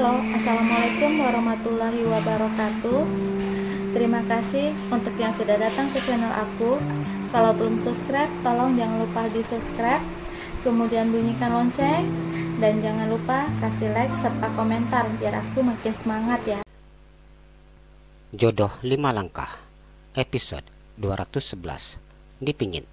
Halo, Assalamualaikum warahmatullahi wabarakatuh. Terima kasih untuk yang sudah datang ke channel aku. Kalau belum subscribe, tolong jangan lupa di subscribe, kemudian bunyikan lonceng, dan jangan lupa kasih like serta komentar biar aku makin semangat ya. Jodoh 5 Langkah, episode 211, Dipingit.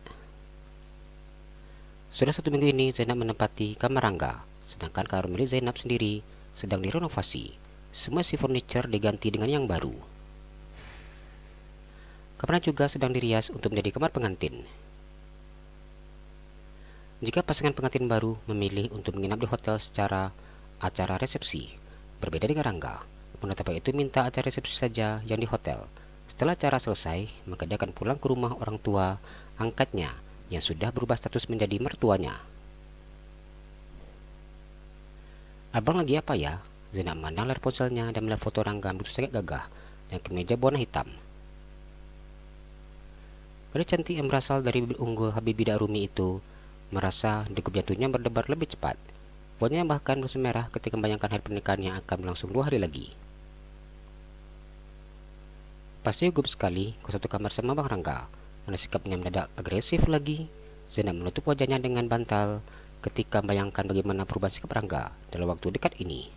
Sudah 1 minggu ini Zainab menempati kamar Rangga, sedangkan kamar milik Zainab sendiri sedang direnovasi. Semua isi furniture diganti dengan yang baru. Kamarnya juga sedang dirias untuk menjadi kamar pengantin. Jika pasangan pengantin baru memilih untuk menginap di hotel secara acara resepsi, berbeda dengan Rangga. Penetapan itu minta acara resepsi saja yang di hotel. Setelah acara selesai, maka dia akan pulang ke rumah orang tua angkatnya yang sudah berubah status menjadi mertuanya. Abang lagi apa ya? Zainab memandang layar ponselnya dan melihat foto Rangga begitu sangat gagah dan kemeja berwarna hitam. Pada cantik yang berasal dari bibir unggul Habibie Darumi itu merasa degup jantungnya berdebar lebih cepat. Wajahnya bahkan bersemerah ketika membayangkan hari pernikahan yang akan berlangsung 2 hari lagi. Pasti gugup sekali ke satu kamar sama Bang Rangga, karena sikapnya mendadak agresif lagi. Zainab menutup wajahnya dengan bantal ketika membayangkan bagaimana perubahan sikap Rangga dalam waktu dekat ini.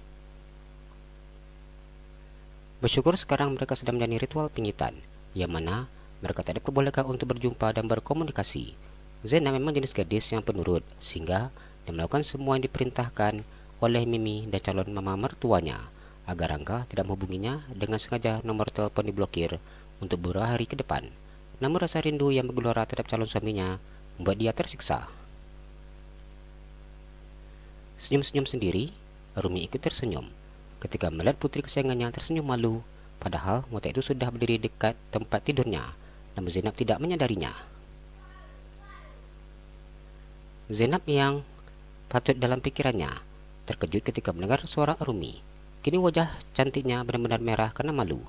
Bersyukur sekarang mereka sedang menjalani ritual pingitan, yang mana mereka tidak diperbolehkan untuk berjumpa dan berkomunikasi. Zainab memang jenis gadis yang penurut, sehingga dia melakukan semua yang diperintahkan oleh Mimi dan calon mama mertuanya, agar Rangga tidak menghubunginya. Dengan sengaja nomor telepon diblokir untuk beberapa hari ke depan. Namun rasa rindu yang bergelora terhadap calon suaminya membuat dia tersiksa. Senyum-senyum sendiri, Rumi ikut tersenyum ketika melihat putri kesayangannya tersenyum malu, padahal wanita itu sudah berdiri dekat tempat tidurnya, namun Zainab tidak menyadarinya. Zainab yang patut dalam pikirannya terkejut ketika mendengar suara Rumi. Kini wajah cantiknya benar-benar merah karena malu.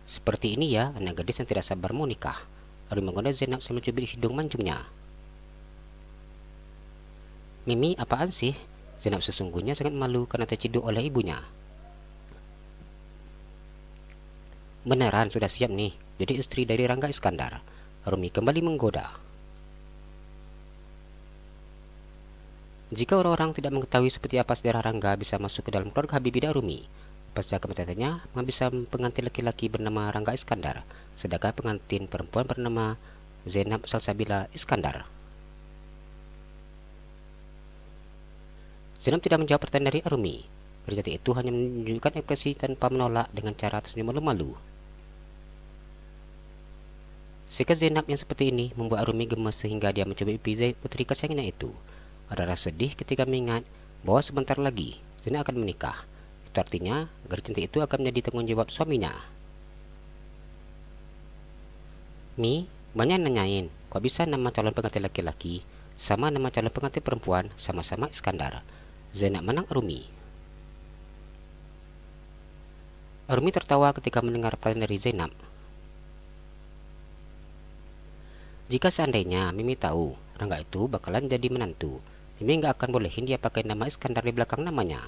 Seperti ini ya anak gadis yang tidak sabar mau nikah. Rumi menggoda Zainab sambil cubit hidung mancungnya. Mimi, apaan sih? Zainab sesungguhnya sangat malu karena terciduk oleh ibunya. Beneran sudah siap nih jadi istri dari Rangga Iskandar? Rumi kembali menggoda. Jika orang-orang tidak mengetahui seperti apa sejarah Rangga bisa masuk ke dalam keluarga Habibie Darumi, pasti akan bertanya mengapa bisa pengantin laki-laki bernama Rangga Iskandar, sedangkan pengantin perempuan bernama Zainab Salsabila Iskandar. Zainab tidak menjawab pertanyaan dari Arumi. Gadis itu hanya menunjukkan ekspresi tanpa menolak dengan cara tersenyum malu-malu. Sikap Zainab yang seperti ini membuat Arumi gemes sehingga dia mencoba pipi putri kesayangannya itu. Ada rasa sedih ketika mengingat bahwa sebentar lagi Zainab akan menikah. Itu artinya gadis cantik itu akan menjadi tanggung jawab suaminya. Mi, banyak nanyain, kok bisa nama calon pengantin laki-laki sama nama calon pengantin perempuan sama-sama Iskandar? Zainab menang Arumi. Arumi tertawa ketika mendengar pertanyaan dari Zainab. Jika seandainya Mimi tahu Rangga itu bakalan jadi menantu, Mimi nggak akan bolehin dia pakai nama Iskandar di belakang namanya.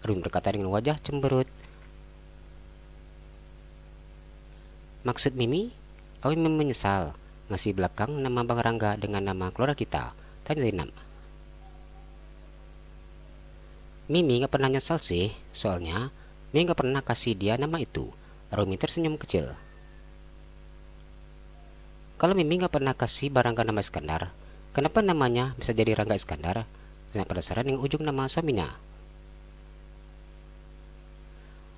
Arumi berkata dengan wajah cemberut. Maksud Mimi? Mimi menyesal ngasih belakang nama Bang Rangga dengan nama keluarga kita, tanya Zainab. Mimi nggak pernah nyesal sih, soalnya Mimi nggak pernah kasih dia nama itu. Rumi tersenyum kecil. Kalau Mimi nggak pernah kasih Rangga nama Iskandar, kenapa namanya bisa jadi Rangga Iskandar? Zainab penasaran dengan ujung nama suaminya.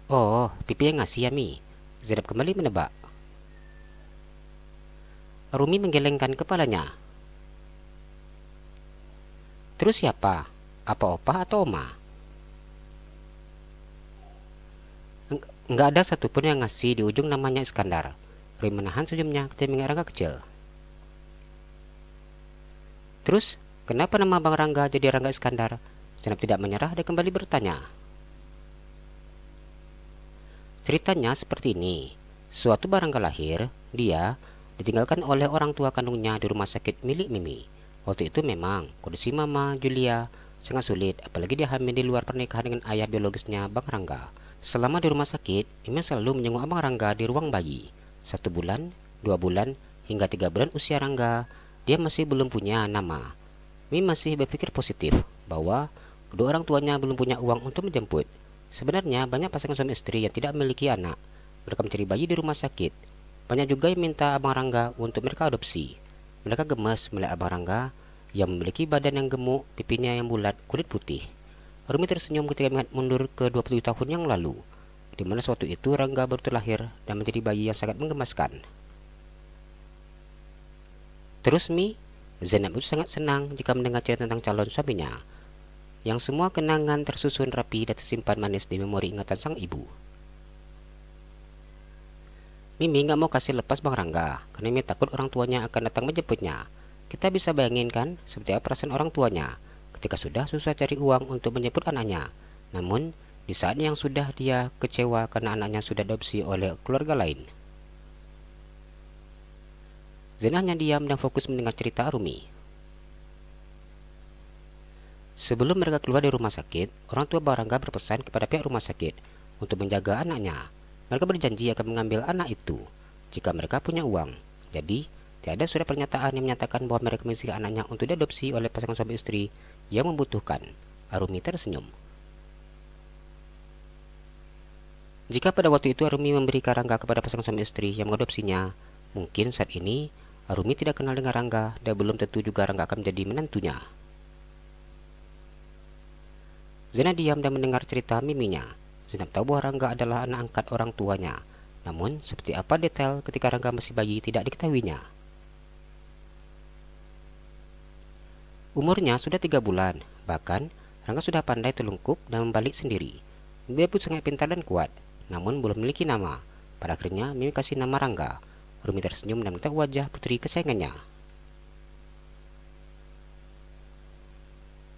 Oh, Pipi yang ngasih ya Mi. Zainab kembali menebak. Rumi menggelengkan kepalanya. Terus siapa? Apa opa atau oma? Nggak ada satupun yang ngasih di ujung namanya Iskandar. Rumi menahan senyumnya ketika mengingat Rangga kecil. Terus, kenapa nama Bang Rangga jadi Rangga Iskandar? Zainab tidak menyerah dan kembali bertanya. Ceritanya seperti ini. Suatu Rangga lahir, dia ditinggalkan oleh orang tua kandungnya di rumah sakit milik Mimi. Waktu itu memang kondisi Mama Julia sangat sulit, apalagi dia hamil di luar pernikahan dengan ayah biologisnya Bang Rangga. Selama di rumah sakit, Mimin selalu menjenguk Abang Rangga di ruang bayi. 1 bulan, 2 bulan, hingga 3 bulan usia Rangga, dia masih belum punya nama. Mimin masih berpikir positif bahwa kedua orang tuanya belum punya uang untuk menjemput. Sebenarnya banyak pasangan suami istri yang tidak memiliki anak. Mereka mencari bayi di rumah sakit. Banyak juga yang minta Abang Rangga untuk mereka adopsi. Mereka gemes melihat Abang Rangga yang memiliki badan yang gemuk, pipinya yang bulat, kulit putih. Rumi tersenyum ketika mengingat mundur ke 27 tahun yang lalu, di mana suatu itu Rangga baru terlahir dan menjadi bayi yang sangat menggemaskan. Terus Zainab itu sangat senang jika mendengar cerita tentang calon suaminya, yang semua kenangan tersusun rapi dan tersimpan manis di memori ingatan sang ibu. Mimi nggak mau kasih lepas Bang Rangga, karena Mimi takut orang tuanya akan datang menjemputnya. Kita bisa bayangin kan seperti apa perasaan orang tuanya ketika sudah susah cari uang untuk menjemput anaknya. Namun, di saat yang sudah dia kecewa karena anaknya sudah diadopsi oleh keluarga lain. Zainab hanya diam dan fokus mendengar cerita Arumi. Sebelum mereka keluar dari rumah sakit, orang tua Bang Rangga berpesan kepada pihak rumah sakit untuk menjaga anaknya. Mereka berjanji akan mengambil anak itu jika mereka punya uang. Jadi, tiada surat pernyataan yang menyatakan bahwa mereka memiliki anaknya untuk diadopsi oleh pasangan suami istri yang membutuhkan. Arumi tersenyum. Jika pada waktu itu Arumi memberikan Rangga kepada pasangan suami istri yang mengadopsinya, mungkin saat ini Arumi tidak kenal dengan Rangga dan belum tentu juga Rangga akan menjadi menantunya. Zainab diam dan mendengar cerita miminya. Zainab tahu bahwa Rangga adalah anak angkat orang tuanya. Namun, seperti apa detail ketika Rangga masih bayi tidak diketahuinya. Umurnya sudah 3 bulan, bahkan Rangga sudah pandai terlungkup dan membalik sendiri. Dia pun sangat pintar dan kuat, namun belum memiliki nama. Pada akhirnya, Mimi kasih nama Rangga. Rumi tersenyum dan menatap wajah putri kesayangannya.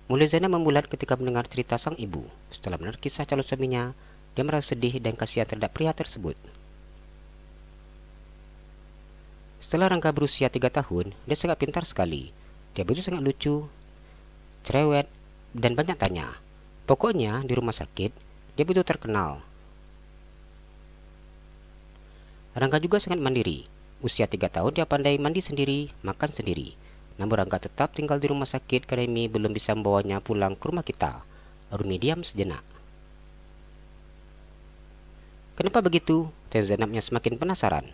Mulut Zainab membulat ketika mendengar cerita sang ibu. Setelah mendengar kisah calon suaminya, dia merasa sedih dan kasihan terhadap pria tersebut. Setelah Rangga berusia 3 tahun, dia sangat pintar sekali. Dia begitu sangat lucu, cerewet, dan banyak tanya. Pokoknya di rumah sakit, dia begitu terkenal. Rangga juga sangat mandiri. Usia 3 tahun dia pandai mandi sendiri, makan sendiri. Namun Rangga tetap tinggal di rumah sakit karena Mimi belum bisa membawanya pulang ke rumah kita. Rumi diam sejenak. Kenapa begitu? Tanya Zainabnya semakin penasaran.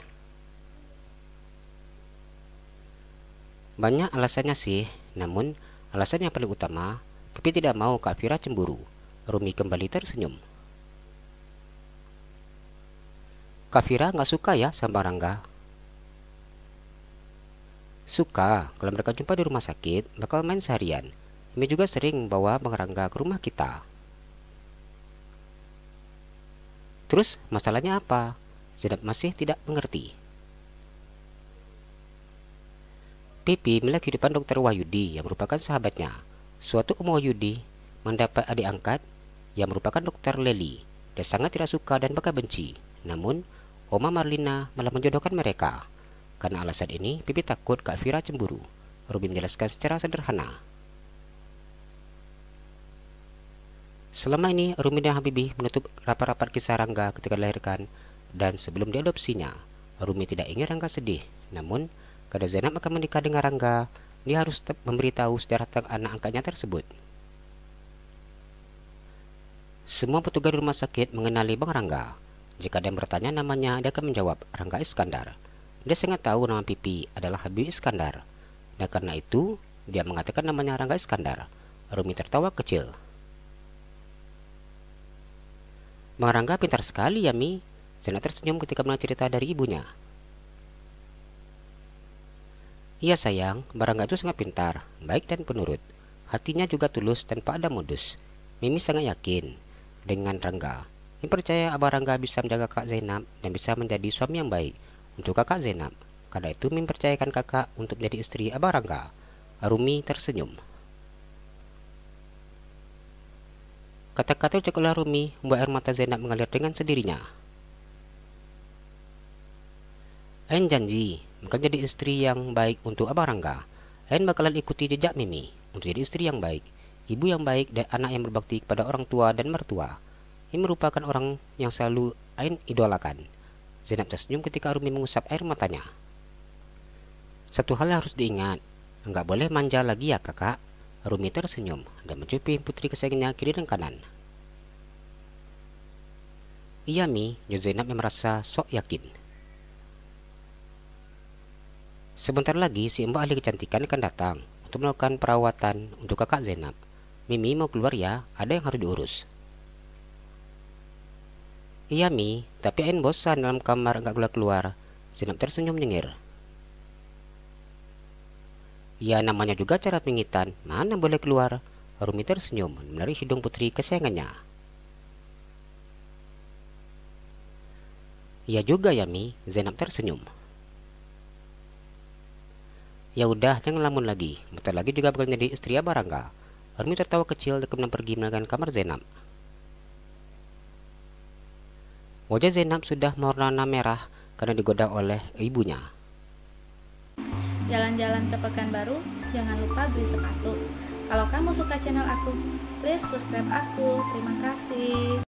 Banyak alasannya sih, namun alasan yang paling utama, Pipi tidak mau Kak Fira cemburu. Rumi kembali tersenyum. Kak Fira nggak suka ya sama Rangga? Suka, kalau mereka jumpa di rumah sakit, bakal main seharian. Mimi juga sering bawa Bang Rangga ke rumah kita. Terus masalahnya apa? Zainab masih tidak mengerti. Pipi melihat kehidupan Dr. Wahyudi yang merupakan sahabatnya. Suatu Om Wahyudi mendapat adik angkat yang merupakan Dr. Leli. Dia sangat tidak suka dan bahkan benci. Namun, Oma Marlina malah menjodohkan mereka. Karena alasan ini, Pipi takut Kak Fira cemburu. Ruby menjelaskan secara sederhana. Selama ini, Rumi dan Habibi menutup rapat-rapat kisah Rangga ketika dilahirkan dan sebelum diadopsinya. Rumi tidak ingin Rangga sedih. Namun, karena Zainab akan menikah dengan Rangga, dia harus tetap memberitahu sejarah tentang anak angkatnya tersebut. Semua petugas di rumah sakit mengenali Bang Rangga. Jika ada yang bertanya namanya, dia akan menjawab Rangga Iskandar. Dia sangat tahu nama Pipi adalah Habib Iskandar. Dan karena itu, dia mengatakan namanya Rangga Iskandar. Rumi tertawa kecil. Bang Rangga pintar sekali ya, Mi. Zainab tersenyum ketika mendengar cerita dari ibunya. Iya sayang, Bang Rangga itu sangat pintar, baik dan penurut. Hatinya juga tulus tanpa ada modus. Mimi sangat yakin dengan Rangga. Mimi percaya Abang Rangga bisa menjaga Kak Zainab dan bisa menjadi suami yang baik untuk kakak Zainab. Karena itu Mimi percayakan kakak untuk menjadi istri Abang Rangga. Rumi tersenyum. Kata-kata ucap oleh Rumi membuat air mata Zainab mengalir dengan sendirinya. Ain janji bakal jadi istri yang baik untuk Abang Rangga. Ain bakalan ikuti jejak Mimi untuk jadi istri yang baik. ibu yang baik dan anak yang berbakti kepada orang tua dan mertua. Ini merupakan orang yang selalu Ain idolakan. Zainab tersenyum ketika Rumi mengusap air matanya. Satu hal yang harus diingat, enggak boleh manja lagi ya kakak. Rumi tersenyum dan mencupi putri kesayangannya kiri dan kanan. Iya Mi, jawab Zainab yang merasa sok yakin. Sebentar lagi si mbak ahli kecantikan akan datang untuk melakukan perawatan untuk kakak Zainab. Mimi mau keluar ya, ada yang harus diurus. Iya Mi, tapi Ain bosan dalam kamar enggak keluar-keluar. Zainab tersenyum nyengir. Ya namanya juga cara pingitan, mana boleh keluar. Rumi tersenyum menarik hidung putri kesayangannya. Iya juga ya Mi, Zainab tersenyum. Ya udah, jangan lamun lagi. Bentar lagi juga bakal jadi istri Abah Rangga. Rumi tertawa kecil dan kemudian pergi meninggalkan kamar Zainab. Wajah Zainab sudah mewarna merah karena digoda oleh ibunya. Jalan-jalan ke Pekanbaru, jangan lupa beli sepatu. Kalau kamu suka channel aku, please subscribe aku. Terima kasih.